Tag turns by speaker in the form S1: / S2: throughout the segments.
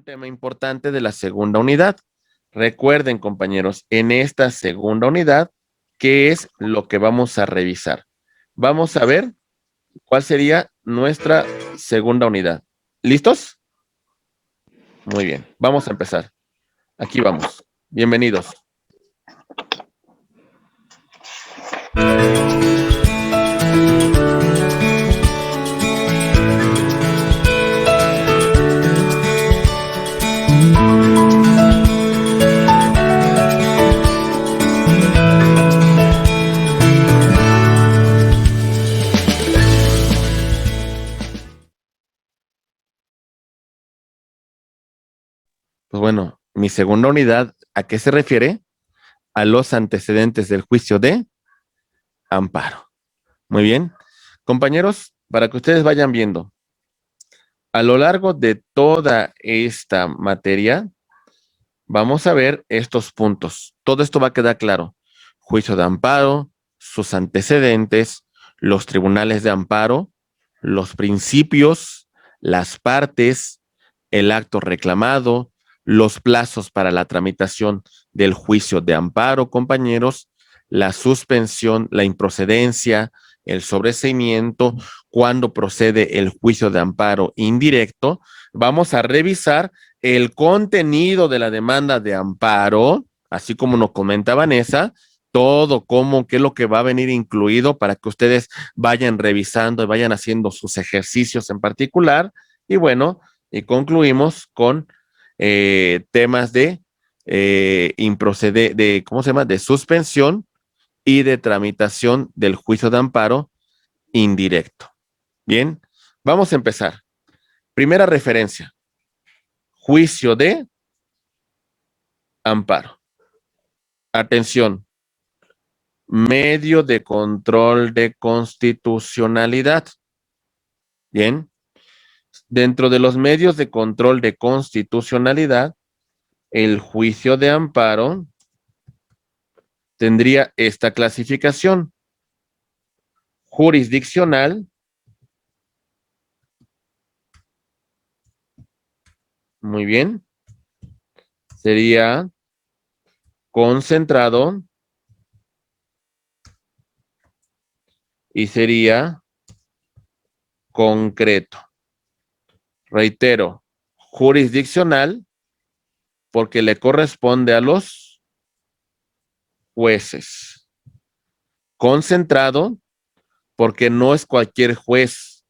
S1: un tema importante de la segunda unidad. Recuerden, compañeros, en esta segunda unidad, ¿qué es lo que vamos a revisar? Vamos a ver cuál sería nuestra segunda unidad. ¿Listos? Muy bien, vamos a empezar. Aquí vamos. Bienvenidos. Pues bueno, mi segunda unidad, ¿a qué se refiere? A los antecedentes del juicio de amparo. Muy bien. Compañeros, para que ustedes vayan viendo, a lo largo de toda esta materia, vamos a ver estos puntos. Todo esto va a quedar claro. Juicio de amparo, sus antecedentes, los tribunales de amparo, los principios, las partes, el acto reclamado, los plazos para la tramitación del juicio de amparo, compañeros, la suspensión, la improcedencia, el sobreseimiento, cuando procede el juicio de amparo indirecto. Vamos a revisar el contenido de la demanda de amparo, así como nos comenta Vanessa, todo, cómo, qué es lo que va a venir incluido para que ustedes vayan revisando y vayan haciendo sus ejercicios en particular. Y bueno, y concluimos con temas de ¿cómo se llama? De suspensión y de tramitación del juicio de amparo indirecto. Bien, vamos a empezar. Primera referencia, juicio de amparo. Atención, medio de control de constitucionalidad. Bien, dentro de los medios de control de constitucionalidad, el juicio de amparo tendría esta clasificación: jurisdiccional, muy bien, sería concentrado y sería concreto. Reitero, jurisdiccional porque le corresponde a los jueces. Concentrado porque no es cualquier juez,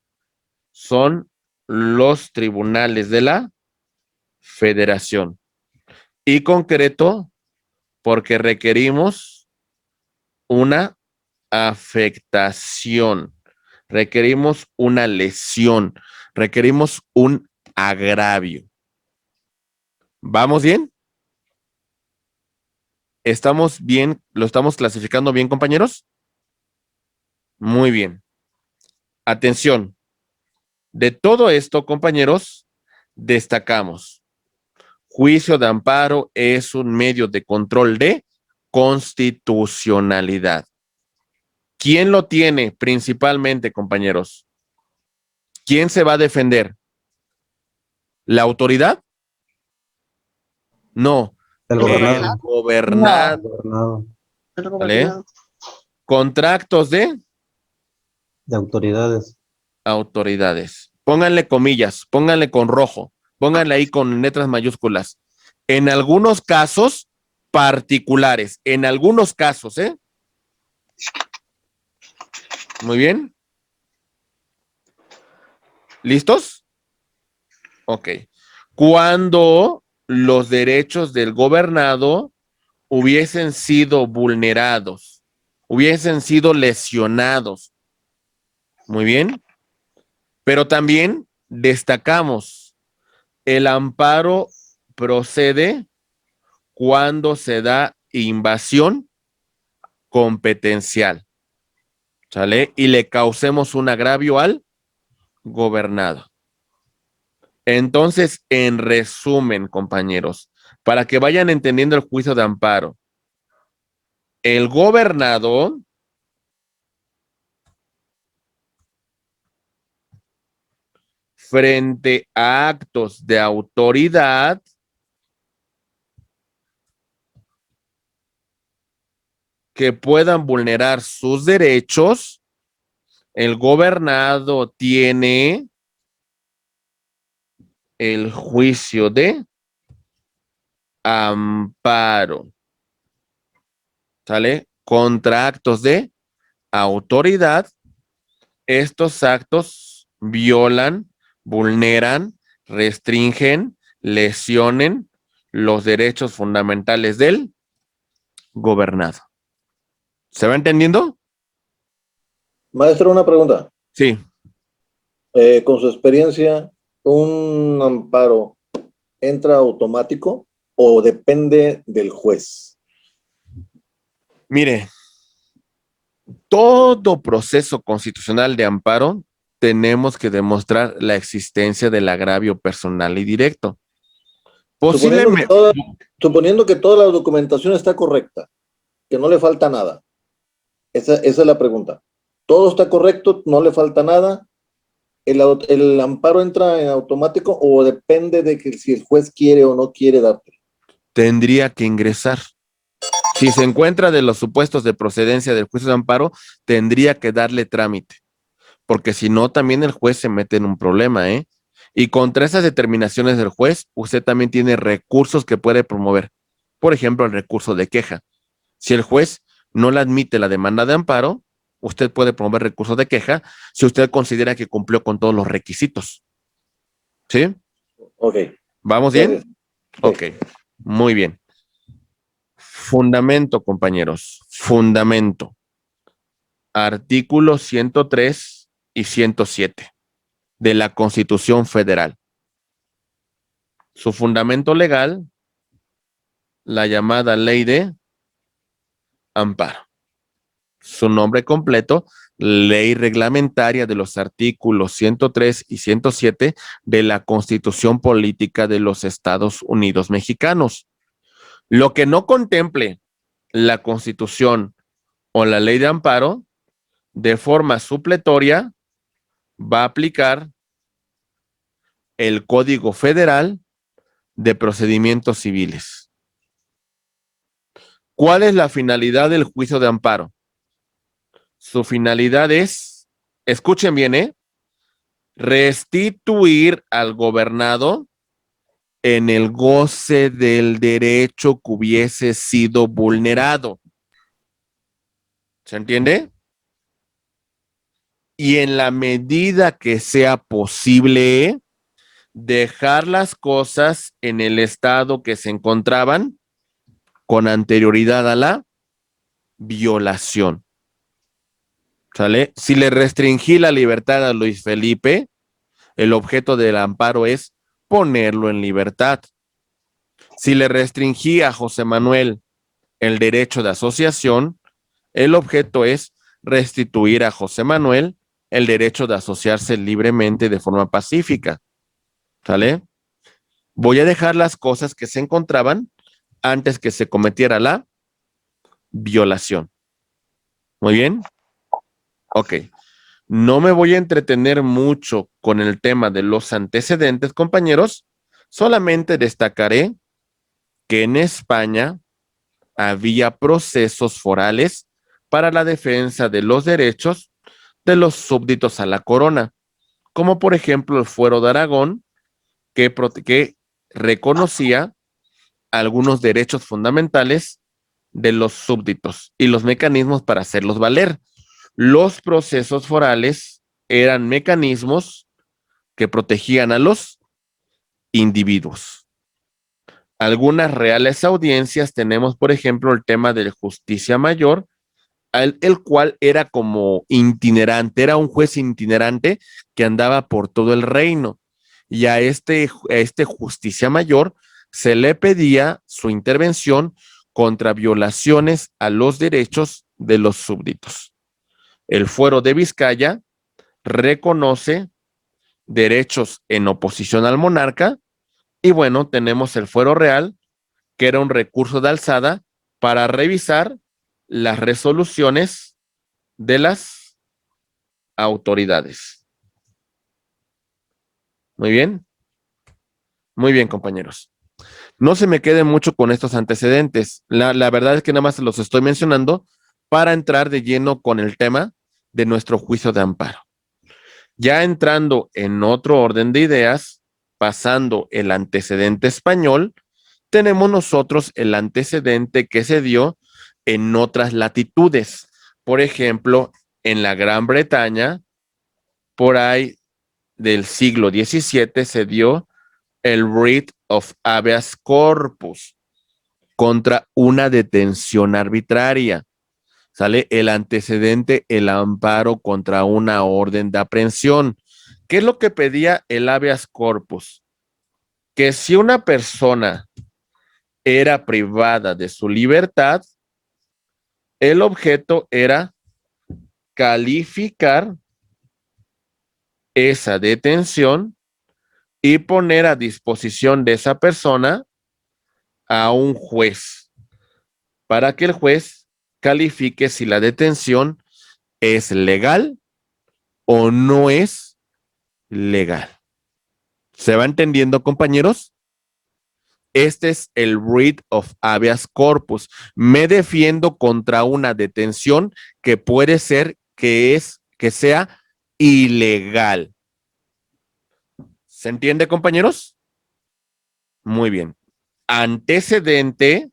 S1: son los tribunales de la Federación. Y concreto porque requerimos una afectación, requerimos una lesión, requerimos un agravio. ¿Vamos bien? ¿Estamos bien? ¿Lo estamos clasificando bien, compañeros? Muy bien. Atención. De todo esto, compañeros, destacamos: juicio de amparo es un medio de control de constitucionalidad. ¿Quién lo tiene principalmente, compañeros? ¿Quién se va a defender? ¿La autoridad? No,
S2: El
S1: el
S2: gobernado.
S1: gobernado.
S2: Gobernado.
S1: ¿Vale? Contratos de
S2: De autoridades.
S1: autoridades. Pónganle comillas, pónganle con rojo, pónganle ahí con letras mayúsculas. En algunos casos particulares, en algunos casos, ¿eh? Muy bien. ¿Listos? Ok. Cuando los derechos del gobernado hubiesen sido vulnerados, hubiesen sido lesionados. Muy bien. Pero también destacamos: el amparo procede cuando se da invasión competencial, ¿sale? Y le causemos un agravio al gobernado. Entonces, en resumen, compañeros, para que vayan entendiendo el juicio de amparo, el gobernado frente a actos de autoridad que puedan vulnerar sus derechos, el gobernado tiene el juicio de amparo, ¿sale? Contra actos de autoridad. Estos actos violan, vulneran, restringen, lesionen los derechos fundamentales del gobernado. ¿Se va entendiendo?
S3: Maestro, una pregunta.
S1: Sí.
S3: Con su experiencia, ¿un amparo entra automático o depende del juez?
S1: Mire, todo proceso constitucional de amparo tenemos que demostrar la existencia del agravio personal y directo. Posiblemente.
S3: Suponiendo que toda la documentación está correcta, que no le falta nada. Esa es la pregunta. ¿Todo está correcto? ¿No le falta nada? ¿El amparo entra en automático o depende de que si el juez quiere o no quiere darte?
S1: Tendría que ingresar. Si se encuentra de los supuestos de procedencia del juicio de amparo, tendría que darle trámite, porque si no, también el juez se mete en un problema, ¿eh? Y contra esas determinaciones del juez, usted también tiene recursos que puede promover. Por ejemplo, el recurso de queja. Si el juez no le admite la demanda de amparo, usted puede promover recurso de queja si usted considera que cumplió con todos los requisitos. ¿Sí?
S3: Ok.
S1: ¿Vamos
S3: Gracias.
S1: bien? Ok, muy bien. Fundamento, compañeros. Fundamento. Artículos 103 y 107 de la Constitución Federal. Su fundamento legal, la llamada Ley de Amparo. Su nombre completo, Ley Reglamentaria de los artículos 103 y 107 de la Constitución Política de los Estados Unidos Mexicanos. Lo que no contemple la Constitución o la Ley de Amparo, de forma supletoria, va a aplicar el Código Federal de Procedimientos Civiles. ¿Cuál es la finalidad del juicio de amparo? Su finalidad es, escuchen bien, restituir al gobernado en el goce del derecho que hubiese sido vulnerado. ¿Se entiende? Y en la medida que sea posible, dejar las cosas en el estado que se encontraban con anterioridad a la violación. ¿Sale? Si le restringí la libertad a Luis Felipe, el objeto del amparo es ponerlo en libertad. Si le restringí a José Manuel el derecho de asociación, el objeto es restituir a José Manuel el derecho de asociarse libremente de forma pacífica. ¿Sale? Voy a dejar las cosas que se encontraban antes que se cometiera la violación. Muy bien. Ok. No me voy a entretener mucho con el tema de los antecedentes, compañeros. Solamente destacaré que en España había procesos forales para la defensa de los derechos de los súbditos a la corona, como por ejemplo el Fuero de Aragón, que reconocía algunos derechos fundamentales de los súbditos y los mecanismos para hacerlos valer. Los procesos forales eran mecanismos que protegían a los individuos. Algunas reales audiencias tenemos, por ejemplo, el tema de justicia mayor, el cual era como itinerante, era un juez itinerante que andaba por todo el reino. Y a este justicia mayor se le pedía su intervención contra violaciones a los derechos de los súbditos. El Fuero de Vizcaya reconoce derechos en oposición al monarca y bueno, tenemos el Fuero Real, que era un recurso de alzada para revisar las resoluciones de las autoridades. Muy bien. Muy bien, compañeros. No se me quede mucho con estos antecedentes. La verdad es que nada más los estoy mencionando para entrar de lleno con el tema de nuestro juicio de amparo. Ya entrando en otro orden de ideas, pasando el antecedente español, tenemos nosotros el antecedente que se dio en otras latitudes. Por ejemplo, en la Gran Bretaña, por ahí del siglo XVII se dio el writ of habeas corpus contra una detención arbitraria. Sale el antecedente, el amparo contra una orden de aprehensión. ¿Qué es lo que pedía el habeas corpus? Que si una persona era privada de su libertad, el objeto era calificar esa detención y poner a disposición de esa persona a un juez para que el juez califique si la detención es legal o no es legal. ¿Se va entendiendo, compañeros? Este es el writ of habeas corpus. Me defiendo contra una detención que puede ser que sea ilegal. ¿Se entiende, compañeros? Muy bien. Antecedente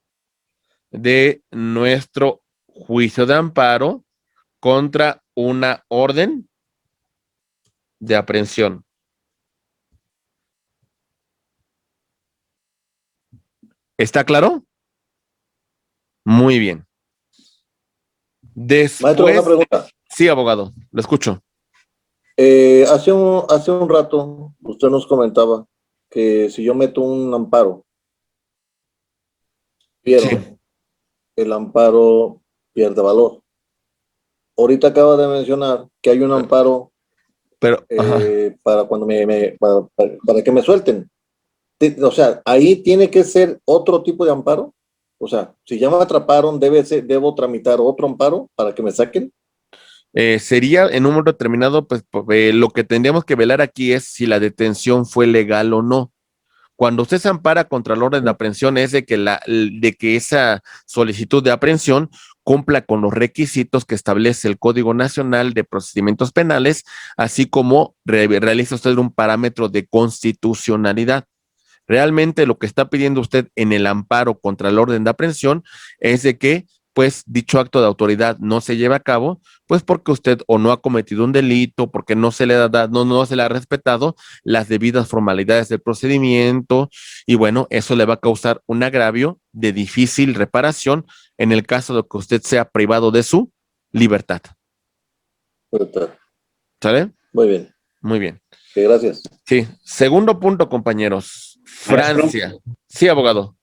S1: de nuestro juicio de amparo contra una orden de aprehensión. ¿Está claro? Muy bien. Después,
S3: Maestro, una pregunta.
S1: sí, abogado, lo escucho.
S3: Hace un rato usted nos comentaba que si yo meto un amparo,
S1: Sí,
S3: el amparo pierde valor. Ahorita acaba de mencionar que hay un amparo
S1: pero, ajá.
S3: para cuando para que me suelten. O sea, ahí tiene que ser otro tipo de amparo. O sea, si ya me atraparon, debo tramitar otro amparo para que me saquen.
S1: Sería en un momento determinado, pues lo que tendríamos que velar aquí es si la detención fue legal o no. Cuando usted se ampara contra el orden de aprehensión es de que esa solicitud de aprehensión cumpla con los requisitos que establece el Código Nacional de Procedimientos Penales, así como realiza usted un parámetro de constitucionalidad. Realmente lo que está pidiendo usted en el amparo contra el orden de aprehensión es de que, pues, dicho acto de autoridad no se lleve a cabo, pues porque usted o no ha cometido un delito, porque no se le no se le ha respetado las debidas formalidades del procedimiento, y bueno, eso le va a causar un agravio de difícil reparación en el caso de que usted sea privado de su libertad. ¿Sabe?
S3: Muy bien.
S1: Muy bien.
S3: Sí, gracias.
S1: Sí. Segundo punto, compañeros. Francia.
S4: Maestro,
S1: Sí, abogado.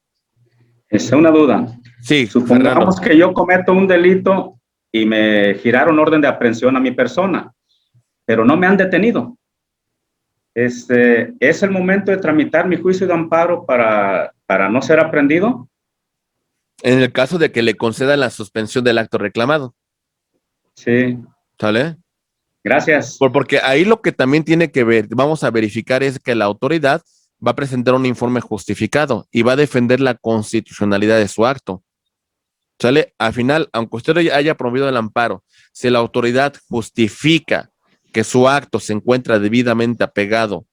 S4: es una duda.
S1: Sí,
S4: Supongamos
S1: Fernando.
S4: que yo cometo un delito y me giraron orden de aprehensión a mi persona, pero no me han detenido. ¿Es el momento de tramitar mi juicio de amparo para no ser aprehendido?
S1: En el caso de que le concedan la suspensión del acto reclamado.
S4: Sí,
S1: ¿Sale?
S4: gracias.
S1: Porque ahí lo que también tiene que ver, vamos a verificar es que la autoridad va a presentar un informe justificado y va a defender la constitucionalidad de su acto. ¿Sale? Al final, aunque usted haya promovido el amparo, si la autoridad justifica que su acto se encuentra debidamente apegado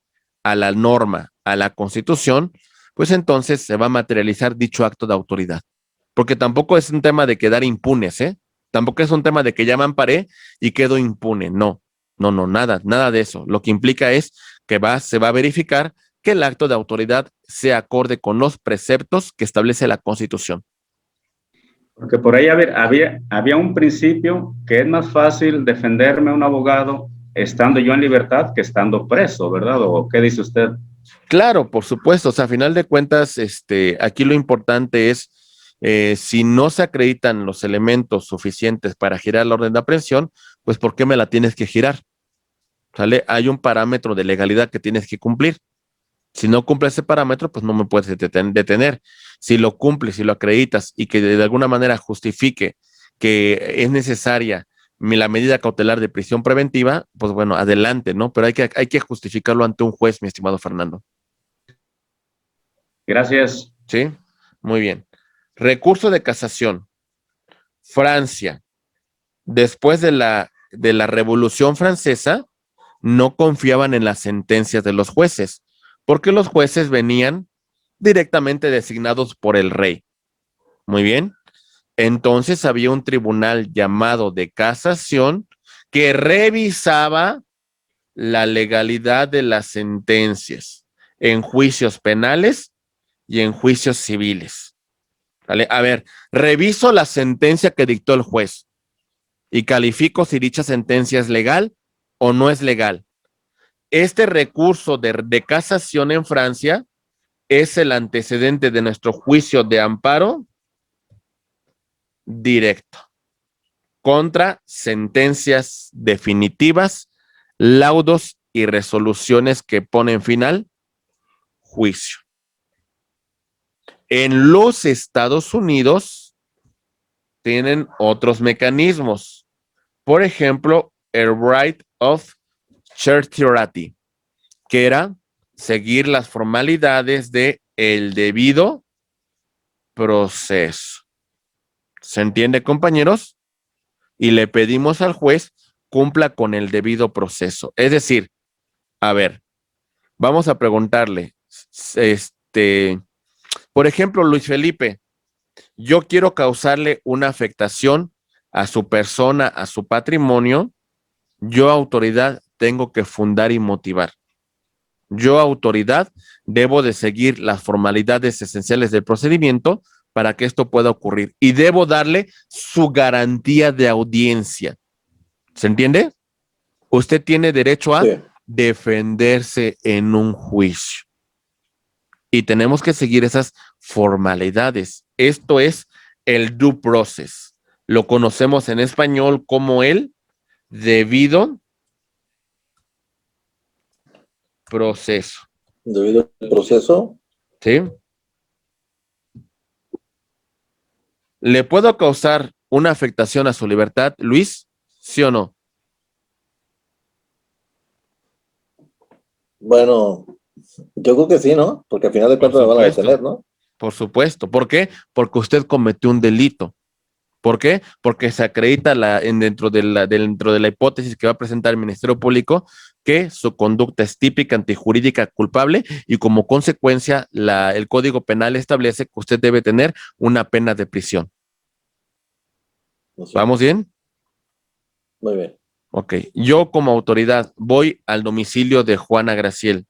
S1: a la norma, a la Constitución, pues entonces se va a materializar dicho acto de autoridad. Porque tampoco es un tema de quedar impunes, ¿eh? Tampoco es un tema de que ya me amparé y quedo impune. No, nada de eso. Lo que implica es que se va a verificar que el acto de autoridad sea acorde con los preceptos que establece la Constitución.
S4: Porque por ahí había un principio que es más fácil defenderme a un abogado estando yo en libertad que estando preso, ¿verdad? ¿O qué dice usted?
S1: Claro, por supuesto. O sea, a final de cuentas, aquí lo importante es, si no se acreditan los elementos suficientes para girar la orden de aprehensión, pues ¿por qué me la tienes que girar? ¿Sale? Hay un parámetro de legalidad que tienes que cumplir. Si no cumple ese parámetro, pues no me puedes detener. Si lo cumples, si lo acreditas y que de alguna manera justifique que es necesaria la medida cautelar de prisión preventiva, pues bueno, adelante, ¿no? Pero hay que justificarlo ante un juez, mi estimado Fernando.
S4: Gracias.
S1: ¿Sí? Muy bien. Recurso de casación. Francia, después de la Revolución Francesa, no confiaban en las sentencias de los jueces, porque los jueces venían directamente designados por el rey. Muy bien. Entonces había un tribunal llamado de casación que revisaba la legalidad de las sentencias en juicios penales y en juicios civiles. ¿Vale? A ver, reviso la sentencia que dictó el juez y califico si dicha sentencia es legal o no es legal. Este recurso de casación en Francia es el antecedente de nuestro juicio de amparo directo contra sentencias definitivas, laudos y resoluciones que ponen fin al juicio. En los Estados Unidos tienen otros mecanismos. Por ejemplo, el right of certiorari, que era seguir las formalidades de el debido proceso. ¿Se entiende, compañeros? Y le pedimos al juez cumpla con el debido proceso. Es decir, a ver, vamos a preguntarle, por ejemplo, Luis Felipe, yo quiero causarle una afectación a su persona, a su patrimonio, yo, autoridad, tengo que fundar y motivar. Yo, autoridad, debo de seguir las formalidades esenciales del procedimiento para que esto pueda ocurrir y debo darle su garantía de audiencia. ¿Se entiende? Usted tiene derecho a defenderse en un juicio y tenemos que seguir esas formalidades. Esto es el due process. Lo conocemos en español como el debido proceso.
S3: Debido al proceso.
S1: ¿Sí? ¿Le puedo causar una afectación a su libertad, Luis? ¿Sí o no?
S3: Bueno, yo creo que sí, ¿no? Porque al final de cuentas la van a detener, ¿no?
S1: Por supuesto. ¿Por qué? Porque usted cometió un delito. ¿Por qué? Porque se acredita dentro de la hipótesis que va a presentar el Ministerio Público que su conducta es típica, antijurídica, culpable y como consecuencia el Código Penal establece que usted debe tener una pena de prisión. ¿Vamos bien?
S3: Muy bien.
S1: Ok. Yo como autoridad voy al domicilio de Juana Graciel.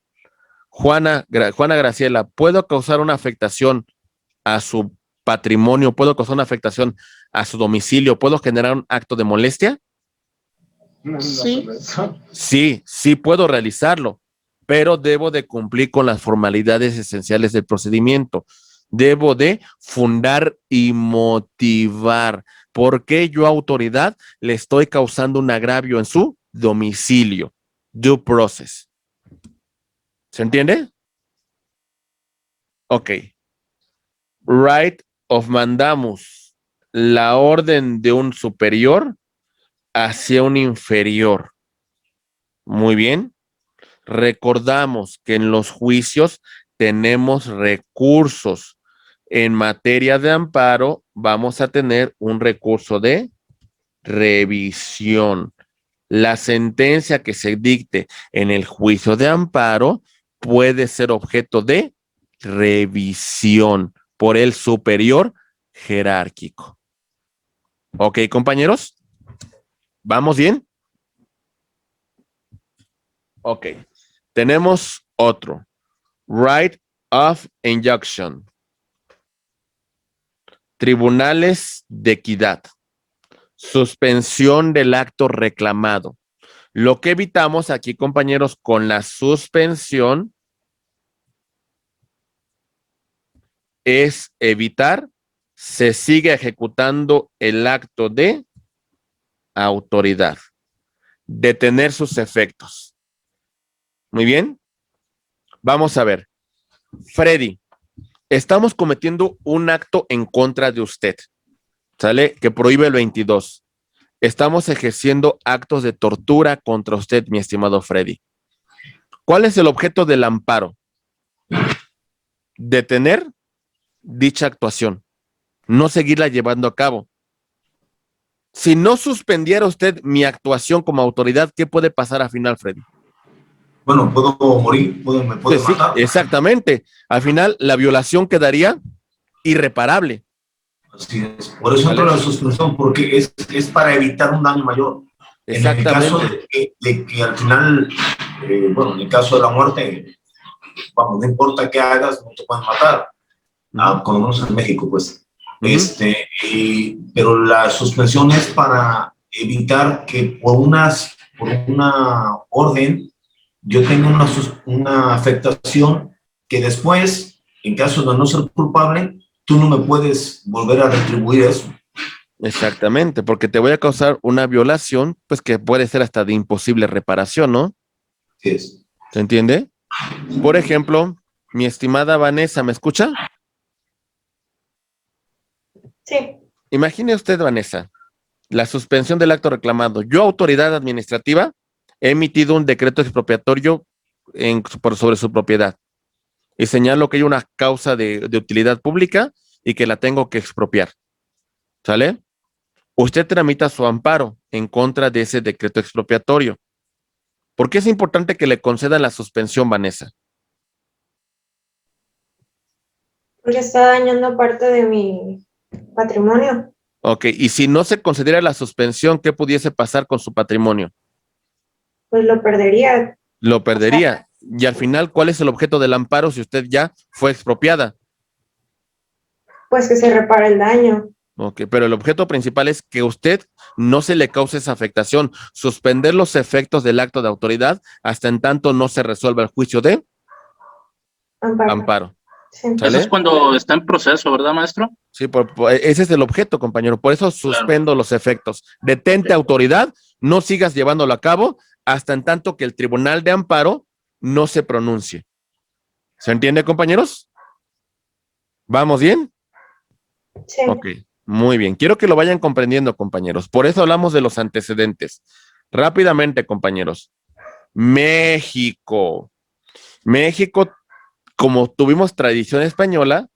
S1: Juana Graciela, ¿puedo causar una afectación a su patrimonio? ¿Puedo causar una afectación a su domicilio? ¿Puedo generar un acto de molestia? Sí, sí puedo realizarlo, pero debo de cumplir con las formalidades esenciales del procedimiento. Debo de fundar y motivar. ¿Por qué yo, autoridad, le estoy causando un agravio en su domicilio? Due process. ¿Se entiende? Ok. Right of mandamus, la orden de un superior hacia un inferior. Muy bien. Recordamos que en los juicios tenemos recursos. En materia de amparo vamos a tener un recurso de revisión. La sentencia que se dicte en el juicio de amparo puede ser objeto de revisión por el superior jerárquico. ¿Ok, compañeros? ¿Vamos bien? Ok. Tenemos otro. Right of injunction. Tribunales de equidad. Suspensión del acto reclamado. Lo que evitamos aquí, compañeros, con la suspensión es evitar se sigue ejecutando el acto de autoridad, detener sus efectos. Muy bien. Vamos a ver. Freddy, estamos cometiendo un acto en contra de usted, ¿sale? Que prohíbe el 22. estamos ejerciendo actos de tortura contra usted, mi estimado Freddy. ¿Cuál es el objeto del amparo? Detener dicha actuación, no seguirla llevando a cabo. Si no suspendiera usted mi actuación como autoridad, ¿qué puede pasar al final, Freddy?
S5: Bueno, puedo morir, me puede
S1: Pues sí,
S5: matar.
S1: exactamente. Al final, la violación quedaría irreparable.
S5: Así es. Por eso entró la suspensión, porque es para evitar un daño mayor. En el caso de que al final, bueno, en el caso de la muerte, vamos, no importa qué hagas, no te pueden matar. Cuando menos en México, pues. Pero la suspensión es para evitar que por una orden yo tenga una afectación que después, en caso de no ser culpable, tú no me puedes volver a retribuir eso.
S1: Exactamente, porque te voy a causar una violación, pues que puede ser hasta de imposible reparación, ¿no?
S5: Sí es.
S1: ¿Se entiende? Por ejemplo, mi estimada Vanessa, ¿me escucha?
S6: Sí.
S1: Imagine usted, Vanessa, la suspensión del acto reclamado. Yo, autoridad administrativa, he emitido un decreto expropiatorio sobre su propiedad y señalo que hay una causa de utilidad pública y que la tengo que expropiar. ¿Sale? Usted tramita su amparo en contra de ese decreto expropiatorio. ¿Por qué es importante que le concedan la suspensión, Vanessa?
S6: Porque está dañando parte de mi patrimonio.
S1: Ok, y si no se concediera la suspensión, ¿qué pudiese pasar con su patrimonio?
S6: Pues lo perdería.
S1: Lo perdería. Y al final, ¿cuál es el objeto del amparo si usted ya fue expropiada?
S6: Pues que se repare el daño.
S1: Ok, pero el objeto principal es que usted no se le cause esa afectación, suspender los efectos del acto de autoridad hasta en tanto no se resuelva el juicio de amparo.
S6: Sí.
S7: Eso es cuando está en proceso, ¿verdad, maestro?
S1: Sí, ese es el objeto, compañero. Por eso suspendo los efectos. Detente, autoridad, no sigas llevándolo a cabo hasta en tanto que el tribunal de amparo no se pronuncie. ¿Se entiende, compañeros? ¿Vamos bien?
S6: Sí.
S1: Ok, muy bien. Quiero que lo vayan comprendiendo, compañeros. Por eso hablamos de los antecedentes. Rápidamente, compañeros. México, como tuvimos tradición española,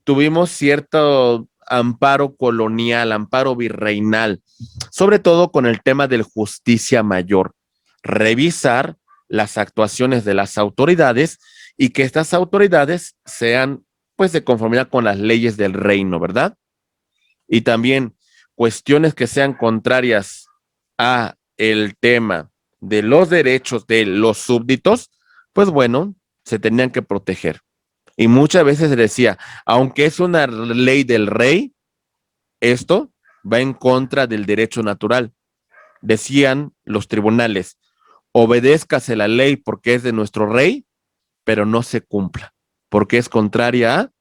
S1: tuvimos cierto amparo colonial, amparo virreinal, sobre todo con el tema del justicia mayor. Revisar las actuaciones de las autoridades y que estas autoridades sean, pues, de conformidad con las leyes del reino, ¿verdad? Y también cuestiones que sean contrarias a el tema de los derechos de los súbditos, pues bueno, se tenían que proteger. Y muchas veces se decía, aunque es una ley del rey, esto va en contra del derecho natural. Decían los tribunales, obedézcase la ley porque es de nuestro rey, pero no se cumpla, porque es contraria a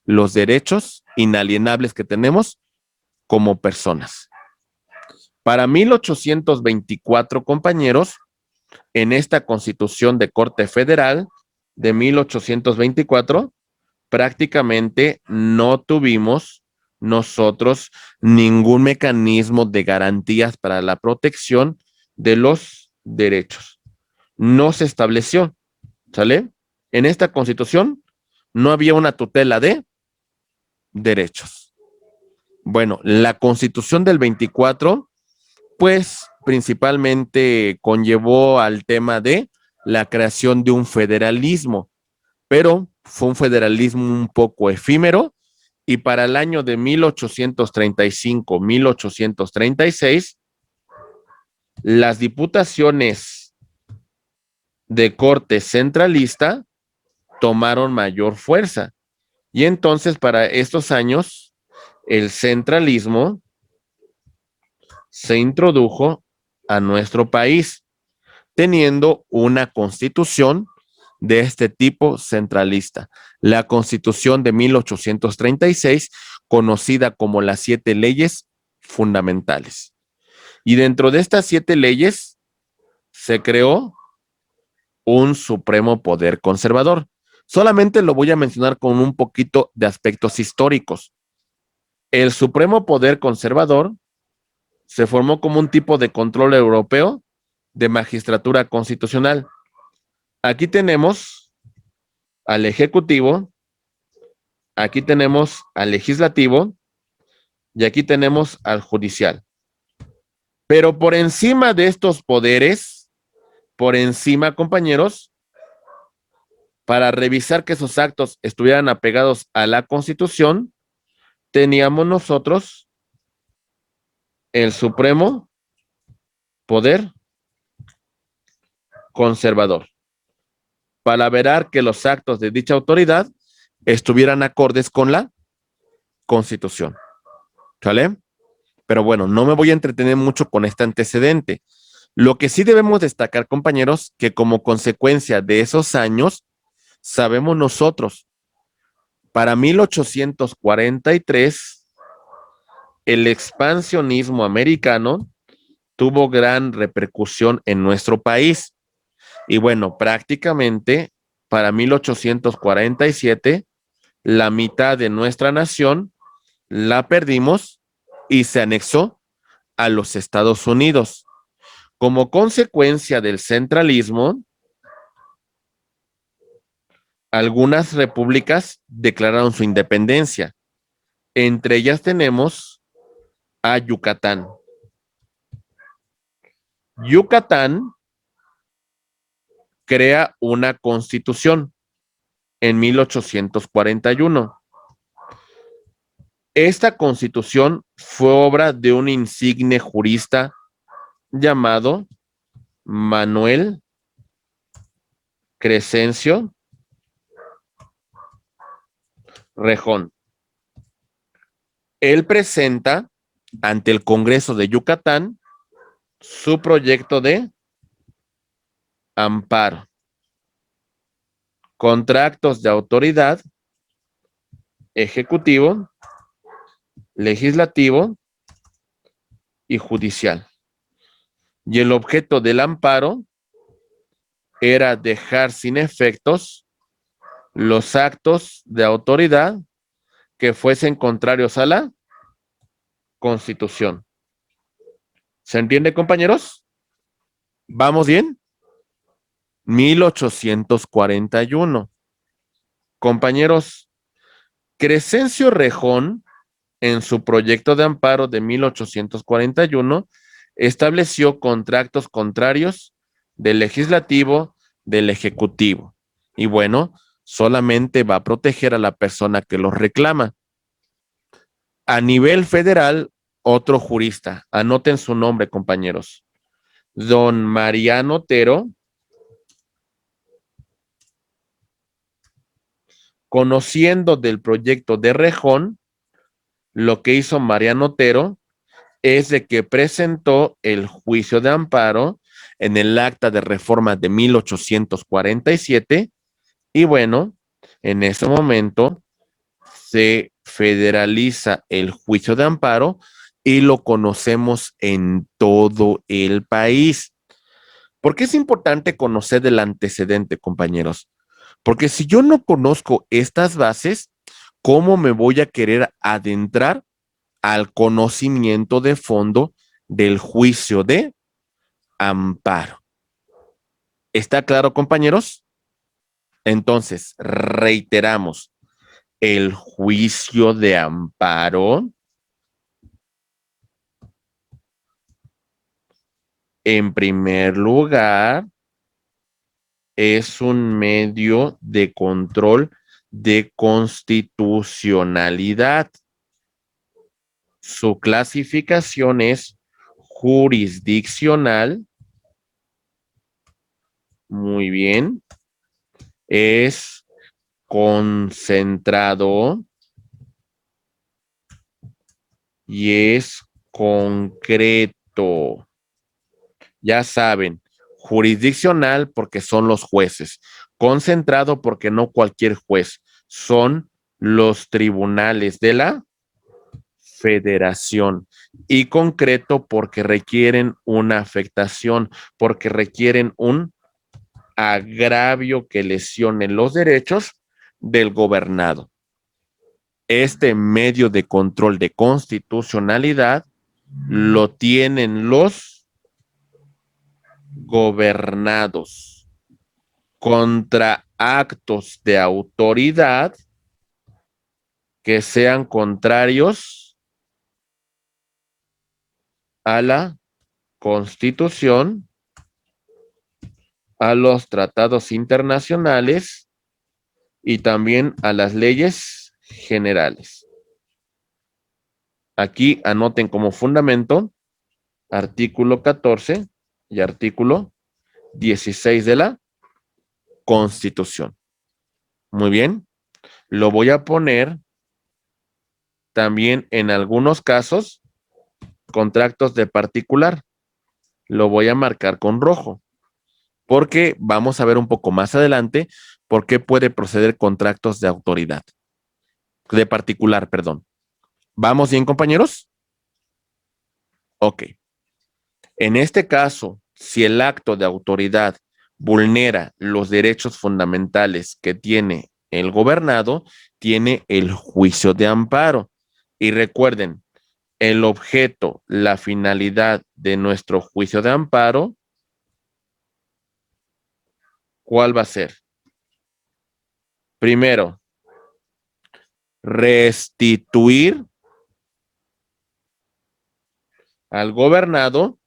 S1: los derechos inalienables que tenemos como personas. Para 1824, compañeros, en esta Constitución de Corte Federal de 1824, prácticamente no tuvimos nosotros ningún mecanismo de garantías para la protección de los derechos. No se estableció, ¿sale? En esta Constitución no había una tutela de derechos. Bueno, la Constitución del 24, pues principalmente conllevó al tema de la creación de un federalismo, pero fue un federalismo un poco efímero y para el año de 1835-1836, las diputaciones de corte centralista tomaron mayor fuerza. Y entonces para estos años, el centralismo se introdujo a nuestro país, teniendo una constitución de este tipo centralista, la Constitución de 1836, conocida como las 7 leyes fundamentales. Y dentro de estas 7 leyes se creó un supremo poder conservador. Solamente lo voy a mencionar con un poquito de aspectos históricos. El supremo poder conservador se formó como un tipo de control europeo de magistratura constitucional. Aquí tenemos al Ejecutivo, aquí tenemos al Legislativo y aquí tenemos al Judicial. Pero por encima de estos poderes, por encima, compañeros, para revisar que esos actos estuvieran apegados a la Constitución, teníamos nosotros el supremo poder conservador, para verar que los actos de dicha autoridad estuvieran acordes con la Constitución. ¿Sale? Pero bueno, no me voy a entretener mucho con este antecedente. Lo que sí debemos destacar, compañeros, que como consecuencia de esos años, sabemos nosotros, para 1843, el expansionismo americano tuvo gran repercusión en nuestro país. Y bueno, prácticamente para 1847, la mitad de nuestra nación la perdimos y se anexó a los Estados Unidos. Como consecuencia del centralismo, algunas repúblicas declararon su independencia. Entre ellas tenemos a Yucatán. Yucatán crea una constitución en 1841. Esta constitución fue obra de un insigne jurista llamado Manuel Crescencio Rejón. Él presenta ante el Congreso de Yucatán su proyecto de amparo contra actos de autoridad ejecutivo, legislativo y judicial. Y el objeto del amparo era dejar sin efectos los actos de autoridad que fuesen contrarios a la Constitución. ¿Se entiende, compañeros? ¿Vamos bien? 1841. Compañeros, Crescencio Rejón, en su proyecto de amparo de 1841, estableció contratos contrarios del legislativo, del ejecutivo. Y bueno, solamente va a proteger a la persona que los reclama. A nivel federal, otro jurista, anoten su nombre, compañeros, don Mariano Otero, conociendo del proyecto de Rejón, lo que hizo Mariano Otero es de que presentó el juicio de amparo en el acta de reforma de 1847 y bueno, en ese momento se federaliza el juicio de amparo y lo conocemos en todo el país. ¿Por qué es importante conocer el antecedente, compañeros? Porque si yo no conozco estas bases, ¿cómo me voy a querer adentrar al conocimiento de fondo del juicio de amparo? ¿Está claro, compañeros? Entonces, reiteramos, el juicio de amparo, en primer lugar, es un medio de control de constitucionalidad. Su clasificación es jurisdiccional. Muy bien. Es concentrado y es concreto. Ya saben, jurisdiccional porque son los jueces, concentrado porque no cualquier juez, son los tribunales de la federación y concreto porque requieren una afectación, porque requieren un agravio que lesione los derechos del gobernado. Este medio de control de constitucionalidad lo tienen los gobernados contra actos de autoridad que sean contrarios a la Constitución, a los tratados internacionales y también a las leyes generales. Aquí anoten como fundamento artículo 14 y artículo 16 de la Constitución. Muy bien. Lo voy a poner también en algunos casos contratos de particular. Lo voy a marcar con rojo, porque vamos a ver un poco más adelante por qué puede proceder contratos de autoridad, de particular, perdón. ¿Vamos bien, compañeros? Ok. En este caso, si el acto de autoridad vulnera los derechos fundamentales que tiene el gobernado, tiene el juicio de amparo. Y recuerden, el objeto, la finalidad de nuestro juicio de amparo, ¿cuál va a ser? Primero, restituir al gobernado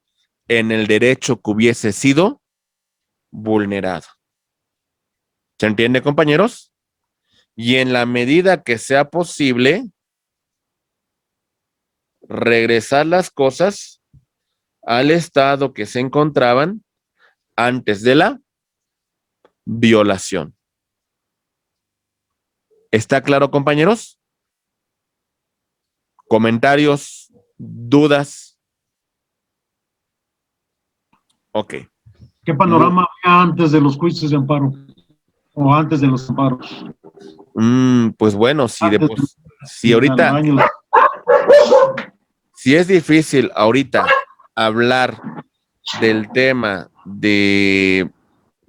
S1: en el derecho que hubiese sido vulnerado. ¿Se entiende, compañeros? Y en la medida que sea posible, regresar las cosas al estado que se encontraban antes de la violación. ¿Está claro, compañeros? ¿Comentarios? ¿Dudas? Ok.
S8: ¿Qué panorama había antes de los juicios de amparo? ¿O antes de los amparos?
S1: Pues bueno, si ahorita,
S8: Años.
S1: si es difícil ahorita hablar del tema de,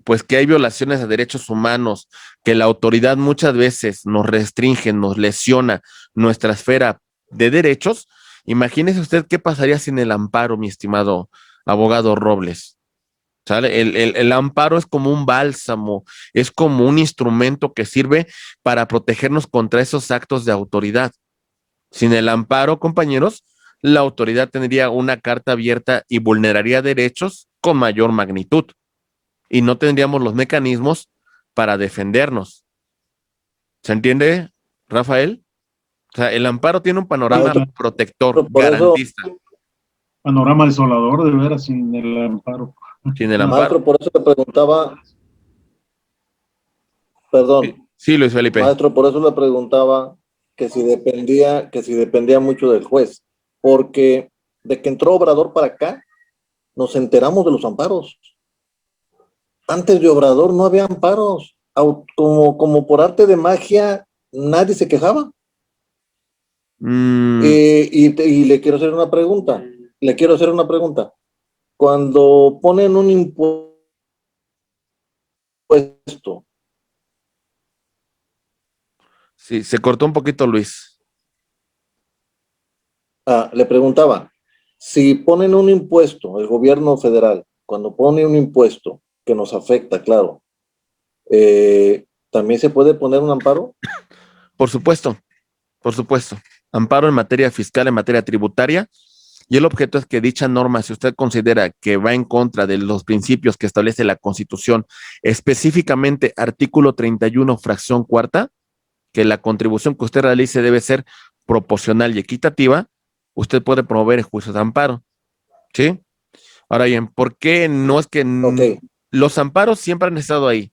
S1: pues que hay violaciones a derechos humanos, que la autoridad muchas veces nos restringe, nos lesiona nuestra esfera de derechos, imagínese usted qué pasaría sin el amparo, mi estimado abogado Robles. ¿Sale? El amparo es como un bálsamo, es como un instrumento que sirve para protegernos contra esos actos de autoridad. Sin el amparo, compañeros, la autoridad tendría una carta abierta y vulneraría derechos con mayor magnitud y no tendríamos los mecanismos para defendernos. ¿Se entiende, Rafael? O sea, el amparo tiene un panorama protector, garantista.
S8: Panorama desolador, de veras, sin el amparo.
S1: Sin el amparo.
S3: Maestro, por eso le preguntaba, perdón.
S1: Sí, Luis Felipe.
S3: Maestro, por eso le preguntaba que si dependía mucho del juez, porque de que entró Obrador para acá, nos enteramos de los amparos. Antes de Obrador no había amparos, como por arte de magia, nadie se quejaba. Y le quiero hacer una pregunta. Cuando ponen un impuesto.
S1: Sí, se cortó un poquito, Luis.
S3: Le preguntaba, si ponen un impuesto, el gobierno federal, cuando pone un impuesto que nos afecta, claro, ¿también se puede poner un amparo?
S1: Por supuesto, por supuesto. Amparo en materia fiscal, en materia tributaria. Y el objeto es que dicha norma, si usted considera que va en contra de los principios que establece la Constitución, específicamente artículo 31, fracción cuarta, que la contribución que usted realice debe ser proporcional y equitativa, usted puede promover el juicio de amparo. ¿Sí? Ahora bien, ¿por qué no es que los amparos siempre han estado ahí?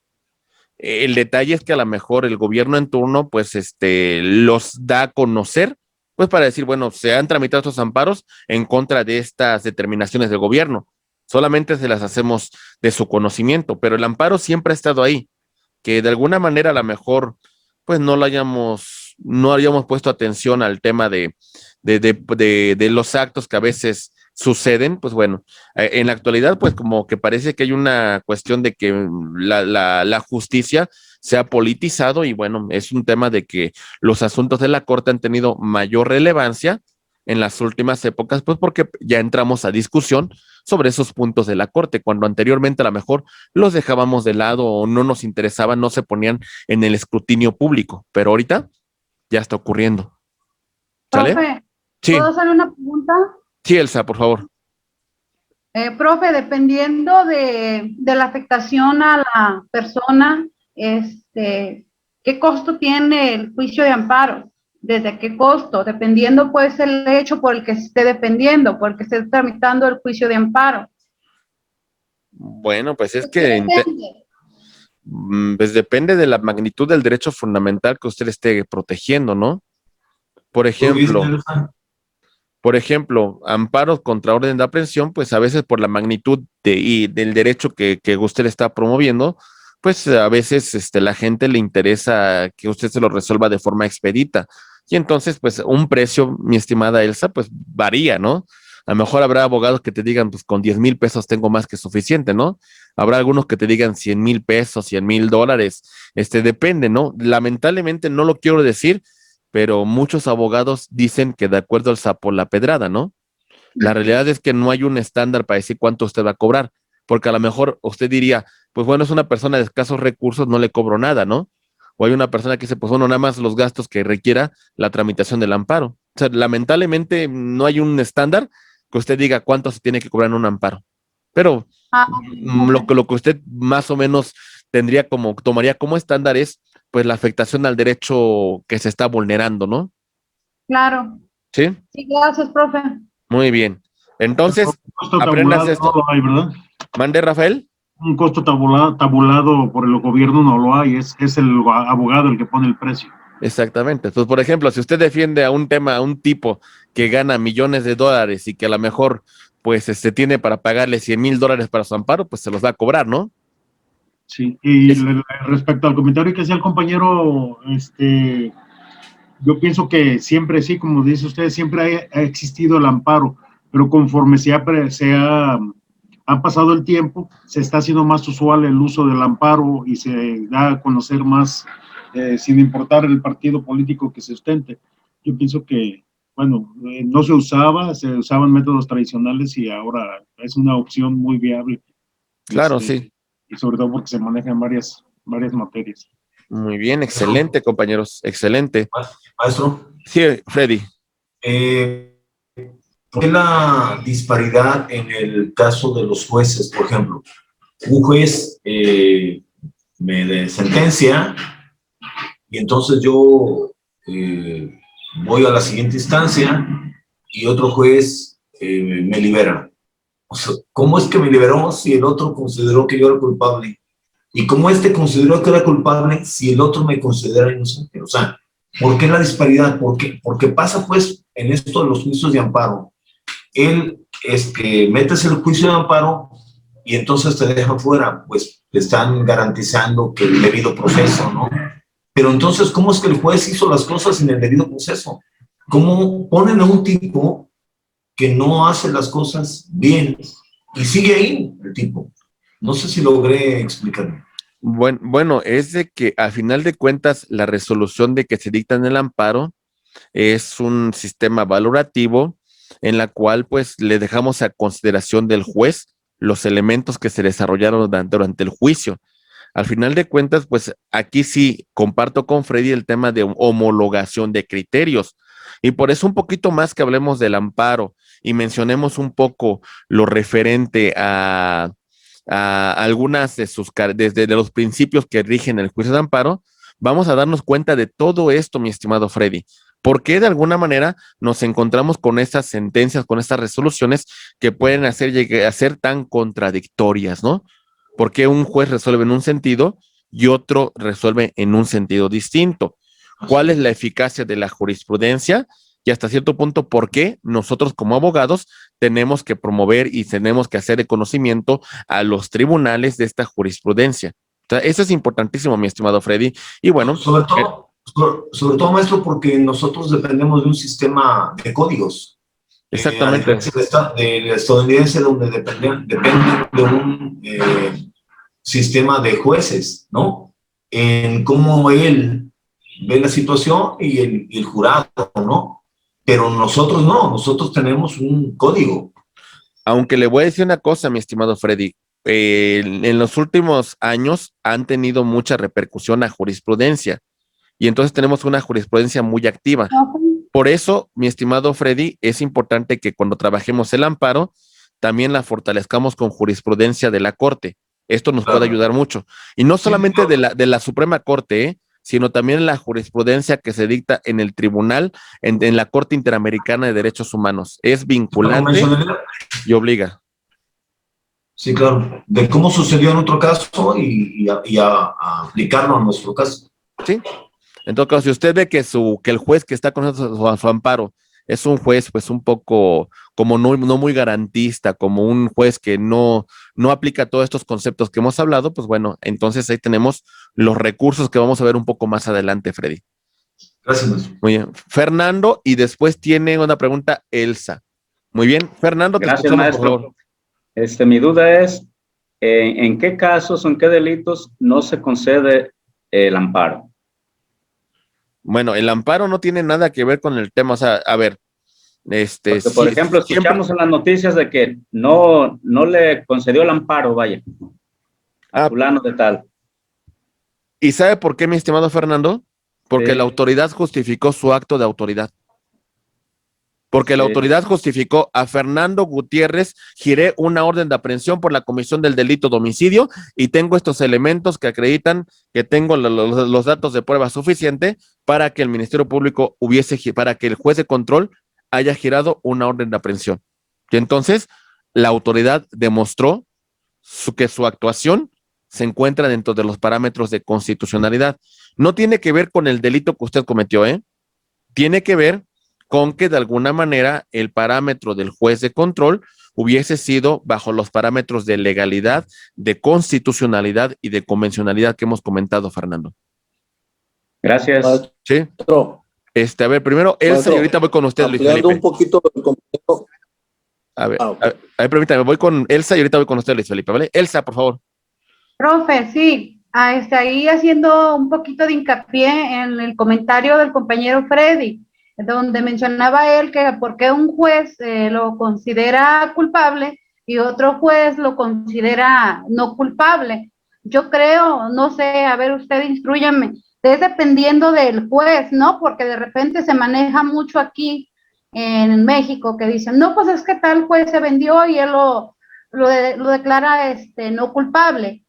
S1: El detalle es que a lo mejor el gobierno en turno, pues, los da a conocer, pues para decir, bueno, se han tramitado estos amparos en contra de estas determinaciones del gobierno. Solamente se las hacemos de su conocimiento, pero el amparo siempre ha estado ahí. Que de alguna manera a lo mejor, pues no hayamos puesto atención al tema de los actos que a veces suceden, pues bueno, en la actualidad, pues como que parece que hay una cuestión de que la justicia se ha politizado y bueno, es un tema de que los asuntos de la Corte han tenido mayor relevancia en las últimas épocas, pues porque ya entramos a discusión sobre esos puntos de la Corte, cuando anteriormente a lo mejor los dejábamos de lado o no nos interesaban, no se ponían en el escrutinio público, pero ahorita ya está ocurriendo. ¿Sale?
S9: Profe,
S1: Sí,
S9: ¿puedo hacer una pregunta?
S1: sí, Elsa, por favor.
S9: Profe, dependiendo de la afectación a la persona, ¿qué costo tiene el juicio de amparo? ¿Desde qué costo? Dependiendo, pues, el hecho por el que se esté defendiendo, por el que esté tramitando el juicio de amparo.
S1: Bueno, pues es
S9: ¿Qué
S1: que
S9: depende?
S1: pues depende de la magnitud del derecho fundamental que usted esté protegiendo, ¿no? Por ejemplo, amparos contra orden de aprehensión, pues a veces por la magnitud del derecho que usted está promoviendo, pues a veces la gente le interesa que usted se lo resuelva de forma expedita. Y entonces, pues un precio, mi estimada Elsa, pues varía, ¿no? A lo mejor habrá abogados que te digan, pues con 10,000 pesos tengo más que suficiente, ¿no? Habrá algunos que te digan 100,000 pesos, 100,000 dólares, depende, ¿no? Lamentablemente no lo quiero decir, pero muchos abogados dicen que de acuerdo al sapo la pedrada, ¿no? La realidad es que no hay un estándar para decir cuánto usted va a cobrar, porque a lo mejor usted diría, pues bueno, es una persona de escasos recursos, no le cobro nada, ¿no? O hay una persona que dice, pues bueno, nada más los gastos que requiera la tramitación del amparo. O sea, lamentablemente no hay un estándar que usted diga cuánto se tiene que cobrar en un amparo. Pero lo que usted más o menos tomaría como estándar es pues la afectación al derecho que se está vulnerando, ¿no?
S9: Claro.
S1: Sí.
S9: Sí, gracias, profe.
S1: Muy bien. Entonces,
S8: Costo
S1: aprendas
S8: tabulado
S1: esto.
S8: no lo hay, ¿verdad?
S1: ¿Mande, Rafael?
S8: Un costo tabulado por el gobierno no lo hay, es el abogado el que pone el precio.
S1: Exactamente. Entonces, por ejemplo, si usted defiende a un tipo que gana millones de dólares y que a lo mejor, pues, tiene para pagarle 100,000 dólares para su amparo, pues se los va a cobrar, ¿no?
S8: Sí, y respecto al comentario que hacía el compañero, yo pienso que siempre, sí, como dice usted, siempre ha existido el amparo, pero conforme ha pasado el tiempo, se está haciendo más usual el uso del amparo y se da a conocer más, sin importar el partido político que se ostente. Yo pienso que, bueno, no se usaban métodos tradicionales y ahora es una opción muy viable.
S1: Claro, sí.
S8: Y sobre todo porque se manejan varias materias.
S1: Muy bien, excelente, compañeros, excelente.
S5: Maestro.
S1: Sí, Freddy.
S5: ¿Por qué la disparidad en el caso de los jueces, por ejemplo? Un juez me sentencia y entonces yo voy a la siguiente instancia y otro juez me libera. O sea, ¿cómo es que me liberó si el otro consideró que yo era culpable? ¿Y cómo consideró que era culpable si el otro me considera inocente? O sea, ¿por qué la disparidad? Porque pasa pues en esto de los juicios de amparo. Él metes el juicio de amparo y entonces te dejan fuera, pues te están garantizando que el debido proceso, ¿no? Pero entonces, ¿cómo es que el juez hizo las cosas sin el debido proceso? ¿Cómo ponen a un tipo que no hace las cosas bien y sigue ahí el tipo? No sé si logré explicarme.
S1: Bueno, es de que al final de cuentas la resolución de que se dicta en el amparo es un sistema valorativo en la cual pues le dejamos a consideración del juez los elementos que se desarrollaron durante el juicio. Al final de cuentas, pues aquí sí comparto con Freddy el tema de homologación de criterios. Y por eso un poquito más que hablemos del amparo y mencionemos un poco lo referente a algunas de los principios que rigen el juicio de amparo, vamos a darnos cuenta de todo esto, mi estimado Freddy. ¿Por qué de alguna manera nos encontramos con estas sentencias, con estas resoluciones que pueden llegar a ser tan contradictorias, ¿no? ¿Por qué un juez resuelve en un sentido y otro resuelve en un sentido distinto? ¿Cuál es la eficacia de la jurisprudencia? Y hasta cierto punto, ¿por qué nosotros como abogados tenemos que promover y tenemos que hacer el conocimiento a los tribunales de esta jurisprudencia? O sea, eso es importantísimo, mi estimado Freddy. Y bueno,
S5: sobre todo, maestro, porque nosotros dependemos de un sistema de códigos.
S1: Exactamente.
S5: Del estadounidense, donde depende de un sistema de jueces, ¿no? En cómo él ve la situación y el jurado, ¿no? pero nosotros no, nosotros tenemos un código.
S1: Aunque le voy a decir una cosa, mi estimado Freddy, en los últimos años han tenido mucha repercusión a jurisprudencia y entonces tenemos una jurisprudencia muy activa. Por eso, mi estimado Freddy, es importante que cuando trabajemos el amparo, también la fortalezcamos con jurisprudencia de la Corte. Esto nos puede ayudar mucho. Y no solamente de la Suprema Corte, sino también la jurisprudencia que se dicta en el tribunal, en la Corte Interamericana de Derechos Humanos. Es vinculante y obliga.
S5: Sí, claro. De cómo sucedió en otro caso y a aplicarlo a nuestro caso.
S1: Sí. En todo caso, si usted ve que el juez que está con su amparo es un juez pues un poco como no muy garantista, como un juez que no aplica todos estos conceptos que hemos hablado, pues bueno, entonces ahí tenemos los recursos que vamos a ver un poco más adelante, Freddy.
S5: Gracias, maestro.
S1: Muy bien. Fernando, y después tiene una pregunta Elsa. Muy bien, Fernando, te
S4: Gracias,
S1: escuchamos,
S4: maestro.
S1: por favor.
S4: Mi duda es, ¿en qué casos o en qué delitos no se concede el amparo?
S1: Bueno, el amparo no tiene nada que ver con el tema, o sea, a ver,
S4: Porque, por ejemplo, escuchamos en las noticias de que no le concedió el amparo, vaya, a fulano de tal.
S1: ¿Y sabe por qué, mi estimado Fernando? Porque
S4: Sí.
S1: la autoridad justificó su acto de autoridad. Porque la autoridad justificó a Fernando Gutiérrez, giré una orden de aprehensión por la comisión del delito de homicidio y tengo estos elementos que acreditan que tengo los datos de prueba suficiente para que el Ministerio Público para que el juez de control haya girado una orden de aprehensión. Y entonces la autoridad demostró que su actuación se encuentra dentro de los parámetros de constitucionalidad. No tiene que ver con el delito que usted cometió, tiene que ver con que de alguna manera el parámetro del juez de control hubiese sido bajo los parámetros de legalidad, de constitucionalidad y de convencionalidad que hemos comentado, Fernando.
S4: Gracias.
S1: Sí. A ver, primero, Elsa, y ahorita voy con usted, Luis Felipe.
S3: Ampliando un poquito el compañero.
S1: A ver, permítame, voy con Elsa y ahorita voy con usted, Luis Felipe, ¿vale? Elsa, por favor.
S9: Profe, sí, ahí haciendo un poquito de hincapié en el comentario del compañero Freddy, donde mencionaba él que por qué un juez lo considera culpable y otro juez lo considera no culpable. Yo creo, no sé, a ver, usted instrúyame, es dependiendo del juez, ¿no? Porque de repente se maneja mucho aquí en México que dicen, no, pues es que tal juez se vendió y él lo declara no culpable.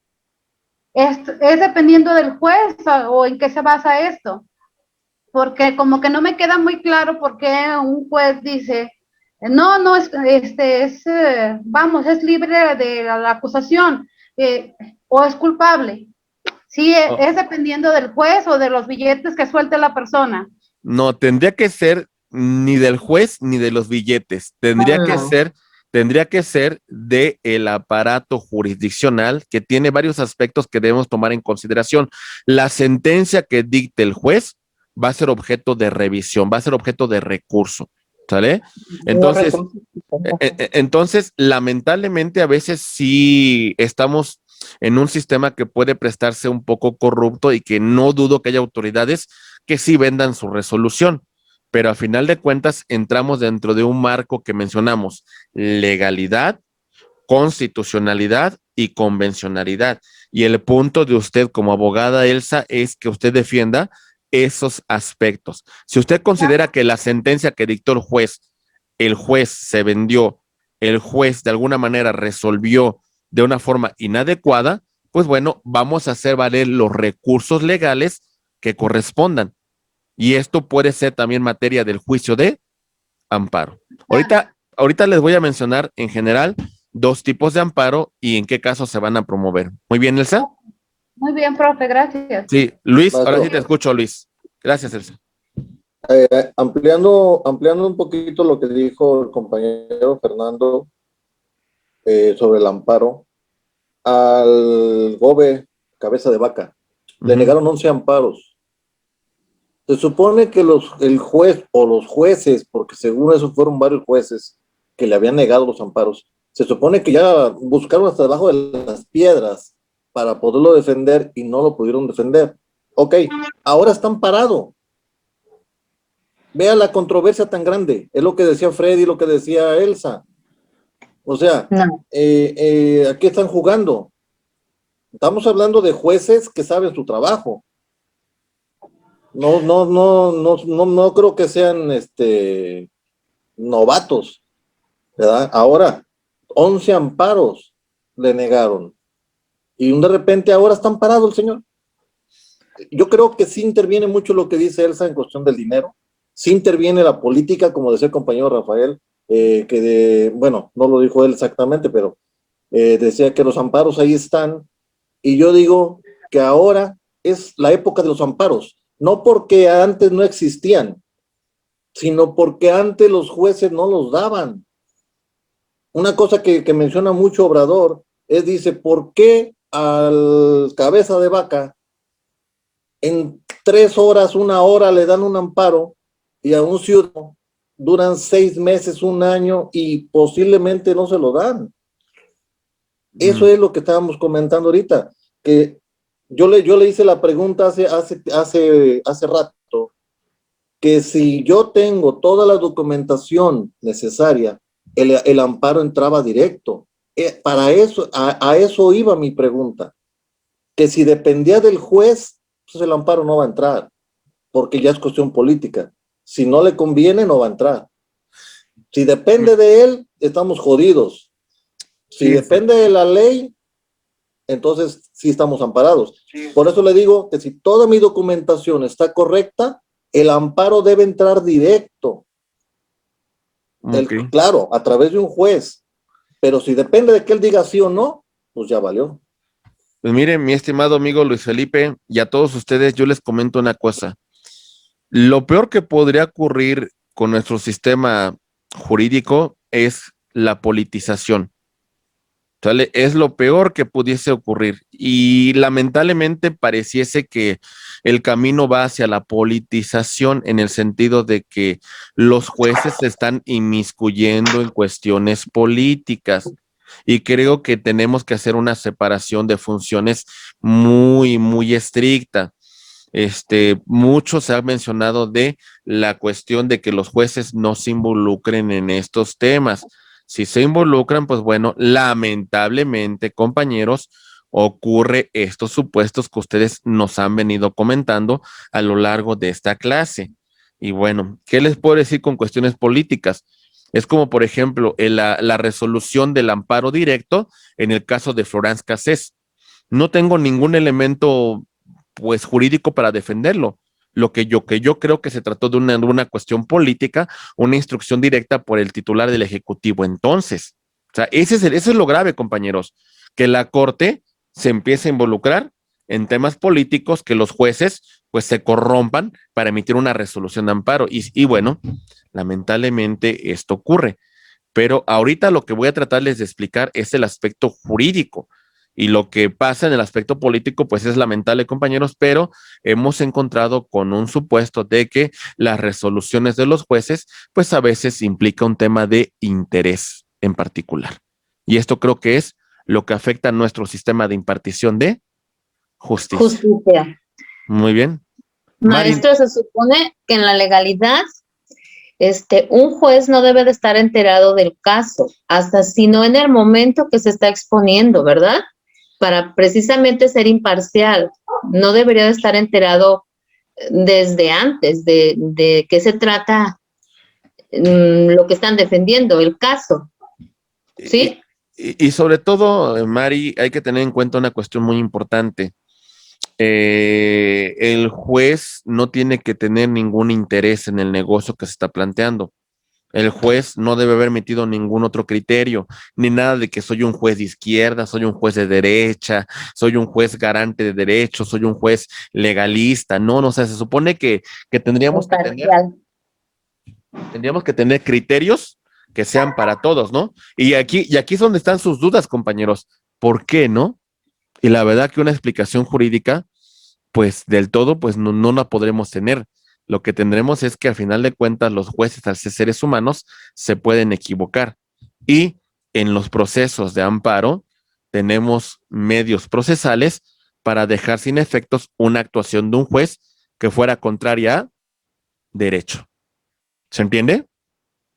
S9: ¿Es dependiendo del juez o en qué se basa esto? Porque como que no me queda muy claro por qué un juez dice, no, es libre de la acusación o es culpable. Sí, es dependiendo del juez o de los billetes que suelte la persona.
S1: No, tendría que ser ni del juez ni de los billetes. Tendría que ser de el aparato jurisdiccional que tiene varios aspectos que debemos tomar en consideración. La sentencia que dicte el juez va a ser objeto de revisión, va a ser objeto de recurso, ¿sale? Entonces, lamentablemente a veces sí estamos en un sistema que puede prestarse un poco corrupto y que no dudo que haya autoridades que sí vendan su resolución, pero a final de cuentas entramos dentro de un marco que mencionamos, legalidad, constitucionalidad y convencionalidad. Y el punto de usted como abogada, Elsa, es que usted defienda esos aspectos. Si usted considera que la sentencia que dictó el juez se vendió, el juez de alguna manera resolvió de una forma inadecuada, pues bueno, vamos a hacer valer los recursos legales que correspondan. Y esto puede ser también materia del juicio de amparo. Ahorita les voy a mencionar en general 2 tipos de amparo y en qué casos se van a promover. Muy bien, Elsa.
S6: Muy bien, profe, gracias.
S1: Sí, Luis,
S3: Maestro.
S1: ahora sí te escucho, Luis. Gracias, Elsa.
S3: Ampliando un poquito lo que dijo el compañero Fernando sobre el amparo, al GOBE Cabeza de Vaca le negaron 11 amparos. Se supone que el juez o los jueces, porque según eso fueron varios jueces que le habían negado los amparos, se supone que ya buscaron hasta debajo de las piedras para poderlo defender y no lo pudieron defender. Ok, ahora está amparado. Vea la controversia tan grande. Es lo que decía Freddy, lo que decía Elsa. O sea,
S6: No.
S3: ¿a qué están jugando? Estamos hablando de jueces que saben su trabajo. No creo que sean novatos, ¿verdad? Ahora, 11 amparos le negaron. Y de repente ahora está amparado el señor. Yo creo que sí interviene mucho lo que dice Elsa en cuestión del dinero. Sí interviene la política, como decía el compañero Rafael, bueno, no lo dijo él exactamente, pero decía que los amparos ahí están. Y yo digo que ahora es la época de los amparos. No porque antes no existían, sino porque antes los jueces no los daban. Una cosa que menciona mucho Obrador es, dice, ¿por qué al cabeza de vaca en 3 horas, 1 hora le dan un amparo y a un ciudadano duran 6 meses, 1 año y posiblemente no se lo dan? Eso es lo que estábamos comentando ahorita, que yo le hice la pregunta hace rato, que si yo tengo toda la documentación necesaria, el amparo entraba directo. Para eso, a eso iba mi pregunta, que si dependía del juez, pues el amparo no va a entrar, porque ya es cuestión política. Si no le conviene, no va a entrar. Si depende de él, estamos jodidos. Si depende de la ley, entonces sí estamos amparados. Por eso le digo que si toda mi documentación está correcta, el amparo debe entrar directo. Claro, a través de un juez. Pero si depende de que él diga sí o no, pues ya valió.
S1: Pues miren, mi estimado amigo Luis Felipe, y a todos ustedes, yo les comento una cosa. Lo peor que podría ocurrir con nuestro sistema jurídico es la politización. ¿Sale? Es lo peor que pudiese ocurrir y lamentablemente pareciese que el camino va hacia la politización en el sentido de que los jueces se están inmiscuyendo en cuestiones políticas y creo que tenemos que hacer una separación de funciones muy, muy estricta. Mucho se ha mencionado de la cuestión de que los jueces no se involucren en estos temas. Si se involucran, pues bueno, lamentablemente, compañeros, ocurre estos supuestos que ustedes nos han venido comentando a lo largo de esta clase. Y bueno, ¿qué les puedo decir con cuestiones políticas? Es como, por ejemplo, la resolución del amparo directo en el caso de Florence Cassés. No tengo ningún elemento, pues, jurídico para defenderlo. Lo que yo creo que se trató de una cuestión política, una instrucción directa por el titular del Ejecutivo. Entonces, o sea, eso es lo grave, compañeros, que la Corte se empiece a involucrar en temas políticos, que los jueces pues se corrompan para emitir una resolución de amparo. Y bueno, lamentablemente esto ocurre. Pero ahorita lo que voy a tratarles de explicar es el aspecto jurídico. Y lo que pasa en el aspecto político, pues es lamentable, compañeros, pero hemos encontrado con un supuesto de que las resoluciones de los jueces, pues a veces implica un tema de interés en particular. Y esto creo que es lo que afecta a nuestro sistema de impartición de justicia.
S10: Justicia.
S1: Muy bien.
S10: Maestro, se supone que en la legalidad, un juez no debe de estar enterado del caso, hasta sino en el momento que se está exponiendo, ¿verdad? Para precisamente ser imparcial. No debería de estar enterado desde antes de qué se trata lo que están defendiendo, el caso. ¿Sí?
S1: Y sobre todo, Mari, hay que tener en cuenta una cuestión muy importante. El juez no tiene que tener ningún interés en el negocio que se está planteando. El juez no debe haber metido ningún otro criterio, ni nada de que soy un juez de izquierda, soy un juez de derecha, soy un juez garante de derechos, soy un juez legalista. No, o sea, se supone que tendríamos que tener criterios que sean para todos, ¿no? Y aquí es donde están sus dudas, compañeros. ¿Por qué, no? Y la verdad que una explicación jurídica, pues del todo, pues no la podremos tener. Lo que tendremos es que al final de cuentas los jueces, al ser seres humanos, se pueden equivocar. Y en los procesos de amparo tenemos medios procesales para dejar sin efectos una actuación de un juez que fuera contraria a derecho. ¿Se entiende?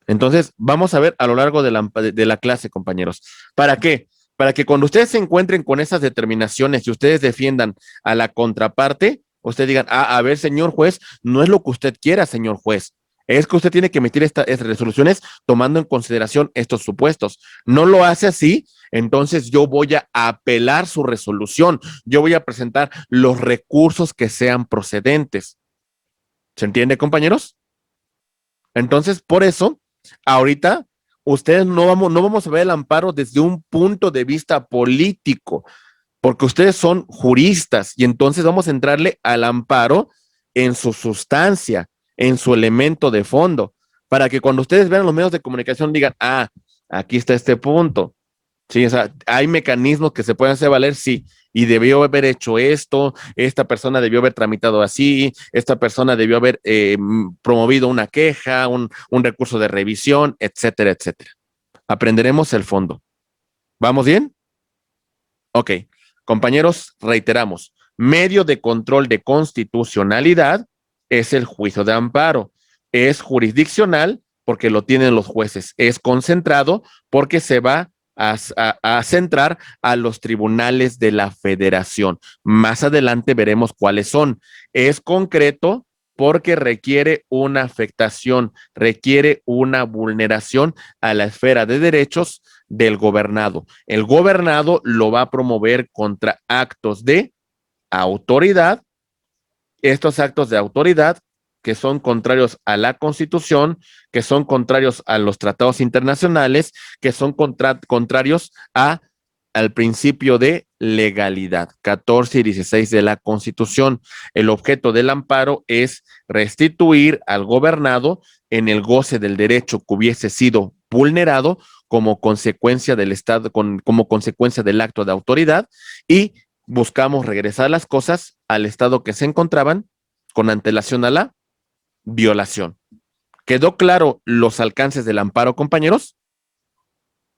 S1: Entonces, vamos a ver a lo largo de la clase, compañeros. ¿Para qué? Para que cuando ustedes se encuentren con esas determinaciones y ustedes defiendan a la contraparte, ustedes digan, a ver, señor juez, no es lo que usted quiera, señor juez. Es que usted tiene que emitir estas resoluciones tomando en consideración estos supuestos. No lo hace así, entonces yo voy a apelar su resolución. Yo voy a presentar los recursos que sean procedentes. ¿Se entiende, compañeros? Entonces, por eso, ahorita ustedes no vamos a ver el amparo desde un punto de vista político, porque ustedes son juristas y entonces vamos a entrarle al amparo en su sustancia, en su elemento de fondo, para que cuando ustedes vean los medios de comunicación digan, aquí está este punto. Sí, o sea, hay mecanismos que se pueden hacer valer, sí, y debió haber hecho esto, esta persona debió haber tramitado así, esta persona debió haber promovido una queja, un recurso de revisión, etcétera, etcétera. Aprenderemos el fondo. ¿Vamos bien? Ok, compañeros, reiteramos, medio de control de constitucionalidad es el juicio de amparo, es jurisdiccional porque lo tienen los jueces, es concentrado porque se va a centrar a los tribunales de la federación. Más adelante veremos cuáles son. Es concreto porque requiere una afectación, requiere una vulneración a la esfera de derechos del gobernado. El gobernado lo va a promover contra actos de autoridad. Estos actos de autoridad que son contrarios a la Constitución, que son contrarios a los tratados internacionales, que son contrarios al principio de legalidad, 14 y 16 de la Constitución. El objeto del amparo es restituir al gobernado en el goce del derecho que hubiese sido vulnerado como consecuencia del Estado, como consecuencia del acto de autoridad, y buscamos regresar las cosas al estado que se encontraban con antelación a la violación. ¿Quedó claro los alcances del amparo, compañeros?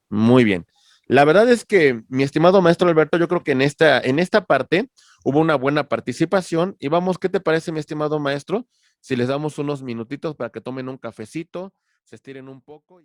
S1: Muy bien. La verdad es que, mi estimado maestro Alberto, yo creo que en esta parte hubo una buena participación y vamos, ¿qué te parece, mi estimado maestro? Si les damos unos minutitos para que tomen un cafecito, se estiren un poco.